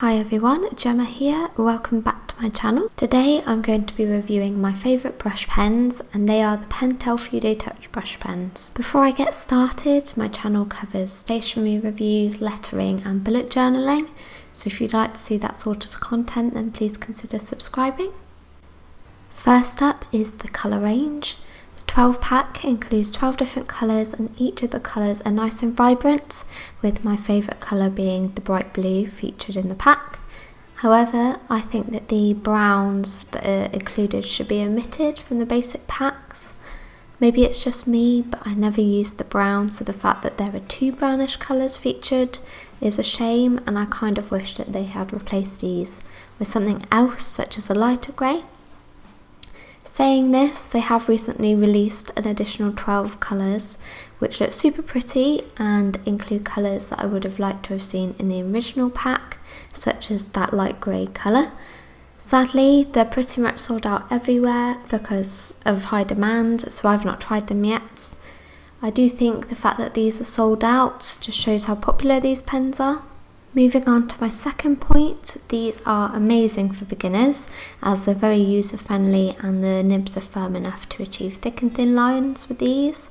Hi everyone, Gemma here, welcome back to my channel. Today I'm going to be reviewing my favourite brush pens, and they are the Pentel Fude Touch brush pens. Before I get started, my channel covers stationery reviews, lettering and bullet journaling, so if you'd like to see that sort of content then please consider subscribing. First up is the colour range. The 12 pack includes 12 different colours, and each of the colours are nice and vibrant, with my favourite colour being the bright blue featured in the pack. However, I think that the browns that are included should be omitted from the basic packs. Maybe it's just me, but I never use the brown, so the fact that there are two brownish colours featured is a shame, and I kind of wish that they had replaced these with something else, such as a lighter grey. Saying this, they have recently released an additional 12 colours which look super pretty and include colours that I would have liked to have seen in the original pack, such as that light grey colour. Sadly, they're pretty much sold out everywhere because of high demand, so I've not tried them yet. I do think the fact that these are sold out just shows how popular these pens are. Moving on to my second point, these are amazing for beginners as they're very user friendly and the nibs are firm enough to achieve thick and thin lines with these.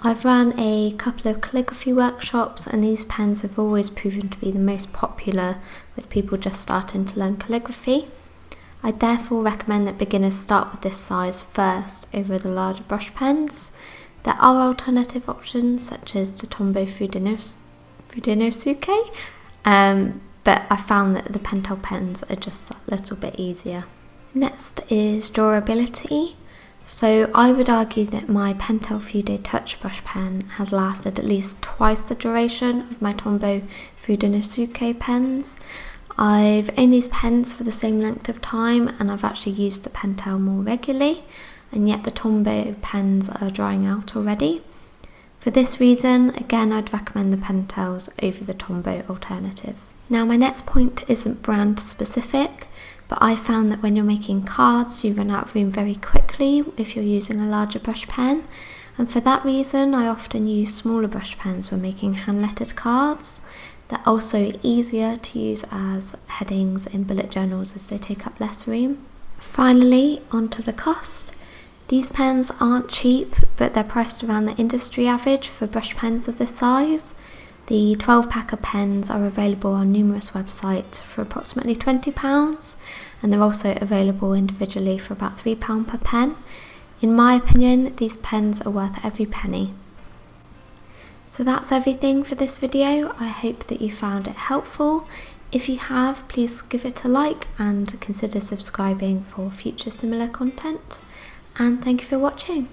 I've run a couple of calligraphy workshops, and these pens have always proven to be the most popular with people just starting to learn calligraphy. I therefore recommend that beginners start with this size first over the larger brush pens. There are alternative options such as the Tombow Fudenosuke, but I found that the Pentel pens are just a little bit easier. Next is durability. So I would argue that my Pentel Fude Touch brush pen has lasted at least twice the duration of my Tombow Fudenosuke pens. I've owned these pens for the same length of time, and I've actually used the Pentel more regularly, and yet the Tombow pens are drying out already. For this reason, again, I'd recommend the Pentels over the Tombow alternative. Now, my next point isn't brand specific, but I found that when you're making cards, you run out of room very quickly if you're using a larger brush pen. And for that reason, I often use smaller brush pens when making hand-lettered cards. They're also easier to use as headings in bullet journals as they take up less room. Finally, onto the cost. These pens aren't cheap, but they're priced around the industry average for brush pens of this size. The 12 pack of pens are available on numerous websites for approximately £20, and they're also available individually for about £3 per pen. In my opinion, these pens are worth every penny. So that's everything for this video. I hope that you found it helpful. If you have, please give it a like and consider subscribing for future similar content. And thank you for watching.